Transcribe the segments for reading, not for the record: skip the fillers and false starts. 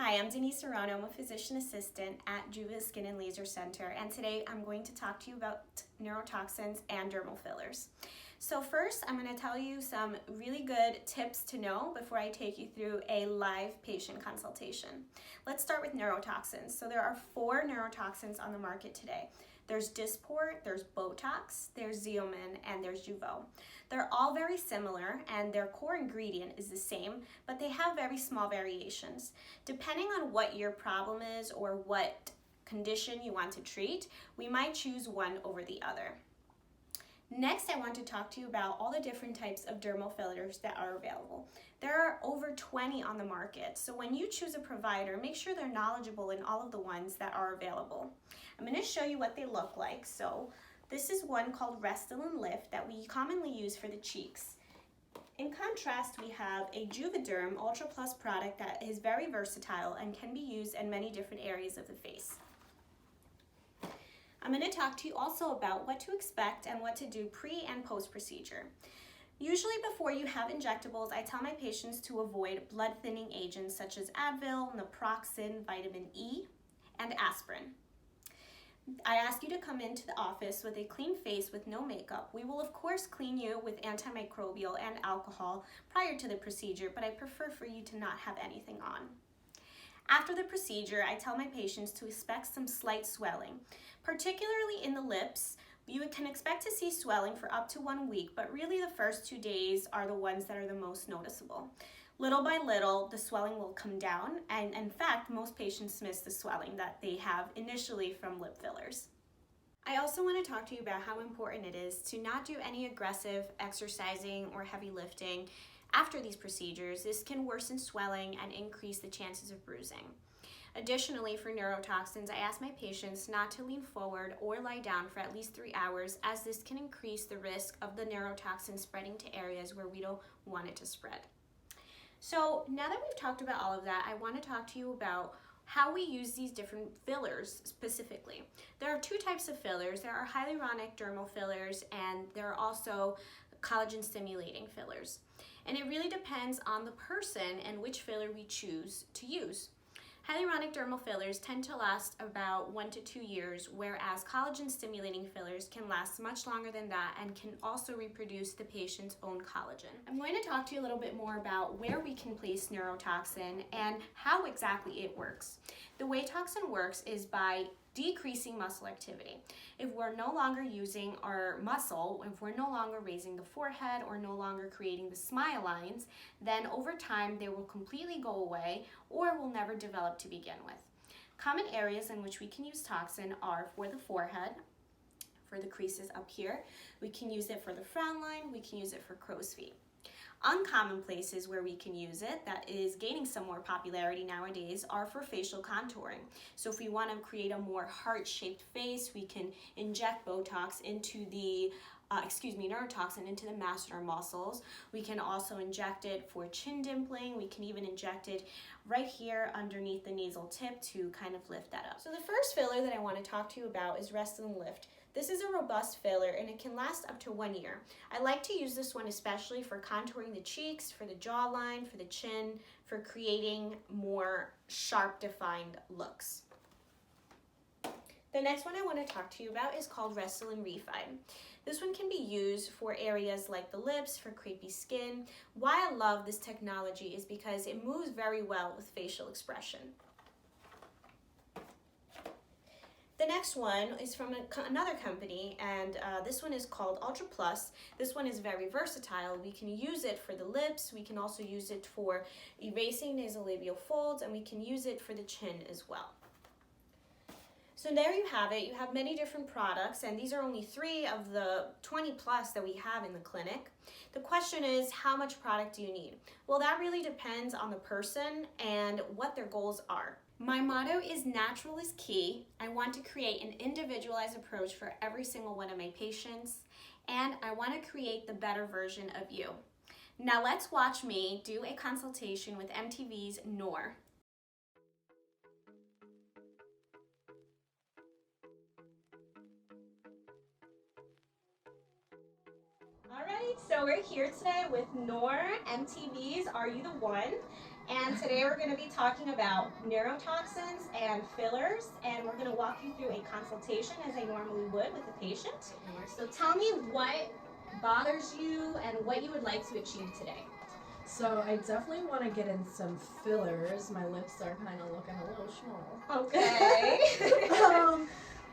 Hi, I'm Denisse Serrano. I'm a physician assistant at Juva Skin and Laser Center, and today I'm going to talk to you about neurotoxins and dermal fillers. So first, I'm going to tell you some really good tips to know before I take you through a live patient consultation. Let's start with neurotoxins. So there are 4 neurotoxins on the market today. There's Dysport, there's Botox, there's Xeomin, and there's Jeuveau. They're all very similar and their core ingredient is the same, but they have very small variations. Depending on what your problem is or what condition you want to treat, we might choose one over the other. Next, I want to talk to you about all the different types of dermal fillers that are available. There are over 20 on the market, so when you choose a provider, make sure they're knowledgeable in all of the ones that are available. I'm going to show you what they look like. So this is one called Restylane Lift that we commonly use for the cheeks. In contrast, we have a Juvederm Ultra Plus product that is very versatile and can be used in many different areas of the face. I'm going to talk to you also about what to expect and what to do pre and post procedure. Usually before you have injectables, I tell my patients to avoid blood thinning agents such as Advil, naproxen, vitamin E, and aspirin. I ask you to come into the office with a clean face with no makeup. We will of course clean you with antimicrobial and alcohol prior to the procedure, but I prefer for you to not have anything on. After the procedure, I tell my patients to expect some slight swelling. Particularly in the lips, you can expect to see swelling for up to 1 week, but really the first 2 days are the ones that are the most noticeable. Little by little, the swelling will come down, and in fact, most patients miss the swelling that they have initially from lip fillers. I also want to talk to you about how important it is to not do any aggressive exercising or heavy lifting after these procedures. This can worsen swelling and increase the chances of bruising. Additionally, for neurotoxins, I ask my patients not to lean forward or lie down for at least 3 hours, as this can increase the risk of the neurotoxin spreading to areas where we don't want it to spread. So now that we've talked about all of that, I want to talk to you about how we use these different fillers specifically. There are 2 types of fillers. There are hyaluronic dermal fillers and there are also collagen stimulating fillers. And it really depends on the person and which filler we choose to use. Hyaluronic dermal fillers tend to last about 1 to 2 years, whereas collagen stimulating fillers can last much longer than that and can also reproduce the patient's own collagen. I'm going to talk to you a little bit more about where we can place neurotoxin and how exactly it works. The way toxin works is by decreasing muscle activity. If we're no longer using our muscle, if we're no longer raising the forehead or no longer creating the smile lines, then over time they will completely go away or will never develop to begin with. Common areas in which we can use toxin are for the forehead, for the creases up here. We can use it for the frown line, we can use it for crow's feet. Uncommon places where we can use it that is gaining some more popularity nowadays are for facial contouring. So if we want to create a more heart-shaped face, we can inject Botox into the neurotoxin into the masseter muscles. We can also inject it for chin dimpling. We can even inject it right here underneath the nasal tip to kind of lift that up. So the first filler that I want to talk to you about is Restylane Lift. This is a robust filler and it can last up to 1 year. I like to use this one especially for contouring the cheeks, for the jawline, for the chin, for creating more sharp defined looks. The next one I want to talk to you about is called Restylane Refine. This one can be used for areas like the lips, for crepey skin. Why I love this technology is because it moves very well with facial expression. The next one is from another company, and this one is called Ultra Plus. This one is very versatile. We can use it for the lips, we can also use it for erasing nasolabial folds, and we can use it for the chin as well. So there you have it. You have many different products, and these are only 3 of the 20 plus that we have in the clinic. The question is, how much product do you need? Well, that really depends on the person and what their goals are. My motto is natural is key. I want to create an individualized approach for every single one of my patients, and I want to create the better version of you. Now let's watch me do a consultation with MTV's Noor. Alright, so we're here today with Noor, MTV's Are You the One? And today we're going to be talking about neurotoxins and fillers, and we're going to walk you through a consultation as I normally would with the patient. So tell me what bothers you and what you would like to achieve today. So I definitely want to get in some fillers. My lips are kind of looking a little small. Okay.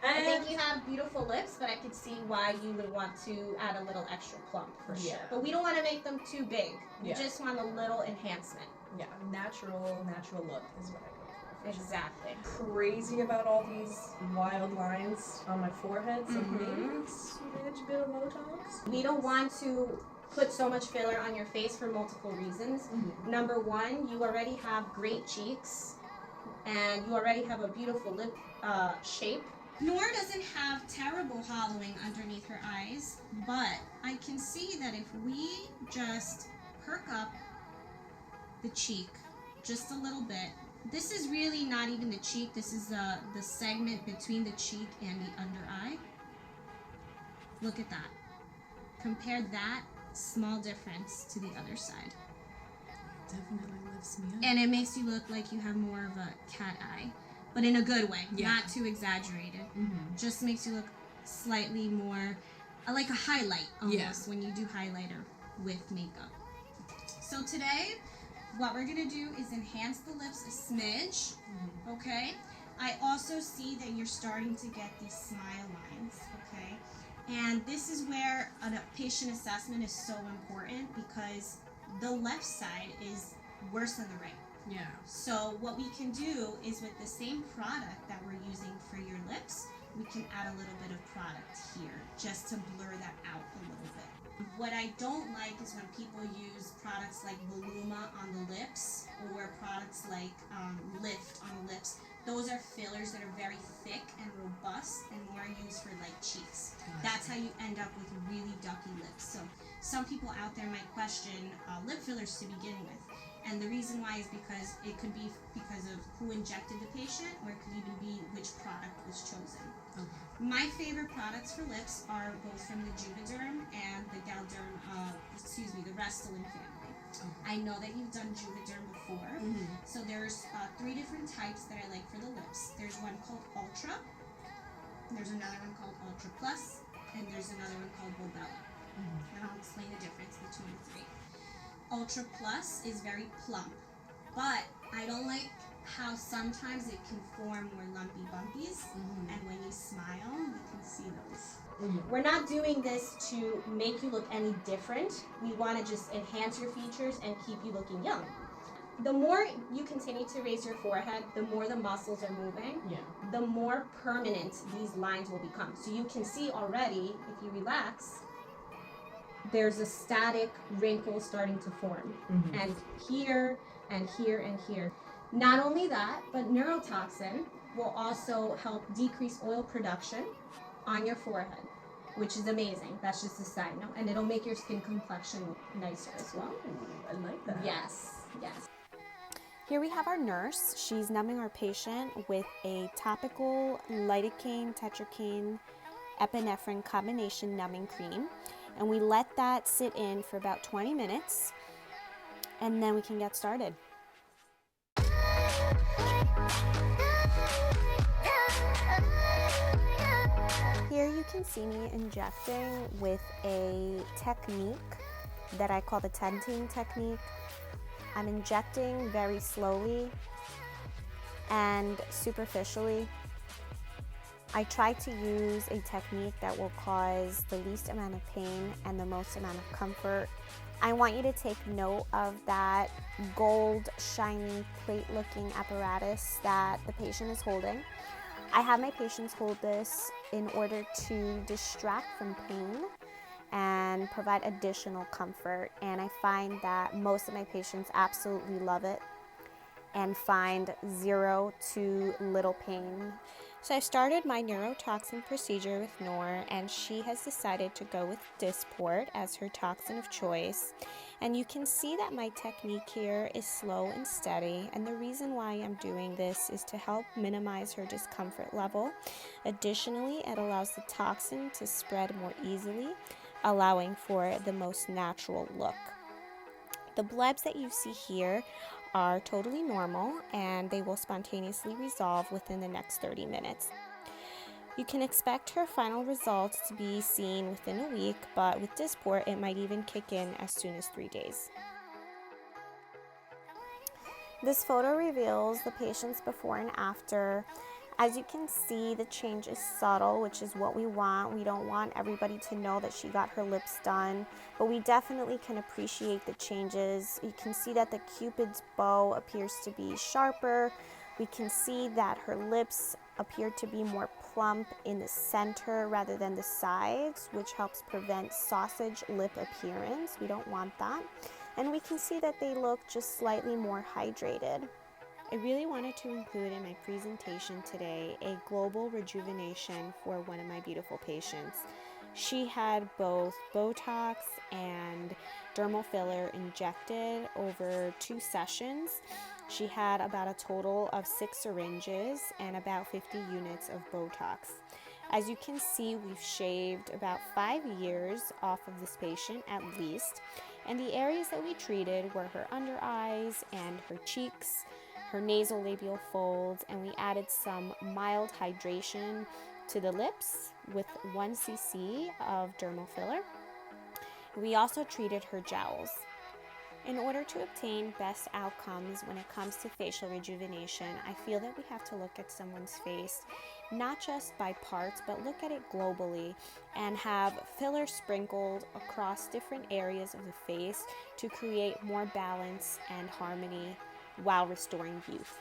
I And think you have beautiful lips, but I could see why you would want to add a little extra plump for sure. But we don't want to make them too big. We just want a little enhancement. Yeah, natural look is what I go for. Exactly. Crazy about all these wild lines on my forehead, so maybe a smidge bit of Botox. We don't want to put so much filler on your face for multiple reasons. Number one, you already have great cheeks, and you already have a beautiful lip shape. Noor doesn't have terrible hollowing underneath her eyes, but I can see that if we just perk up the cheek just a little bit, this is really not even the cheek, this is the segment between the cheek and the under eye. Look at that. Compare that small difference to the other side. Definitely lifts me up. And it makes you look like you have more of a cat eye, but in a good way, not too exaggerated. Just makes you look slightly more like a highlight almost when you do highlighter with makeup. So today, what we're gonna do is enhance the lips a smidge, okay? I also see that you're starting to get these smile lines, okay? And this is where a patient assessment is so important because the left side is worse than the right. Yeah. So what we can do is with the same product that we're using for your lips, we can add a little bit of product here just to blur that out a little bit. What I don't like is when people use products like Voluma on the lips or products like Lift on the lips. Those are fillers that are very thick and robust and more used for like cheeks. That's how you end up with really ducky lips. So some people out there might question lip fillers to begin with. And the reason why is because it could be because of who injected the patient, or it could even be which product was chosen. My favorite products for lips are both from the Juvederm and the the Restylane family. I know that you've done Juvederm before, so there's 3 different types that I like for the lips. There's one called Ultra, there's another one called Ultra Plus, and there's another one called Bobella. And I'll explain the difference between the 3. Ultra Plus is very plump, but I don't like how sometimes it can form more lumpy bumpies, and when you smile, you can see those. We're not doing this to make you look any different. We want to just enhance your features and keep you looking young. The more you continue to raise your forehead, the more the muscles are moving, the more permanent these lines will become. So you can see already, if you relax, there's a static wrinkle starting to form. And here, and here, and here. Not only that, but neurotoxin will also help decrease oil production on your forehead, which is amazing. That's just a side note. And it'll make your skin complexion nicer as well. Ooh, I like that. Yes. Here we have our nurse. She's numbing our patient with a topical lidocaine, tetracaine, epinephrine combination numbing cream. And we let that sit in for about 20 minutes, and then we can get started. Here you can see me injecting with a technique that I call the tenting technique. I'm injecting very slowly and superficially. I try to use a technique that will cause the least amount of pain and the most amount of comfort. I want you to take note of that gold, shiny, plate-looking apparatus that the patient is holding. I have my patients hold this in order to distract from pain and provide additional comfort, and I find that most of my patients absolutely love it and find 0 to little pain. So I started my neurotoxin procedure with Noor, and she has decided to go with Dysport as her toxin of choice. And you can see that my technique here is slow and steady, and the reason why I'm doing this is to help minimize her discomfort level. Additionally, it allows the toxin to spread more easily, allowing for the most natural look. The blebs that you see here are totally normal and they will spontaneously resolve within the next 30 minutes. You can expect her final results to be seen within a week, but with Dysport, it might even kick in as soon as 3 days. This photo reveals the patient's before and after. As you can see, the change is subtle, which is what we want. We don't want everybody to know that she got her lips done, but we definitely can appreciate the changes. You can see that the Cupid's bow appears to be sharper. We can see that her lips appear to be more plump in the center rather than the sides, which helps prevent sausage lip appearance. We don't want that. And we can see that they look just slightly more hydrated. I really wanted to include in my presentation today a global rejuvenation for one of my beautiful patients. She had both Botox and dermal filler injected over 2 sessions. She had about a total of 6 syringes and about 50 units of Botox. As you can see, we've shaved about 5 years off of this patient at least, and the areas that we treated were her under eyes and her cheeks, her nasolabial folds, and we added some mild hydration to the lips with 1 cc of dermal filler. We also treated her jowls. In order to obtain best outcomes when it comes to facial rejuvenation, I feel that we have to look at someone's face not just by parts, but look at it globally and have filler sprinkled across different areas of the face to create more balance and harmony while restoring youth.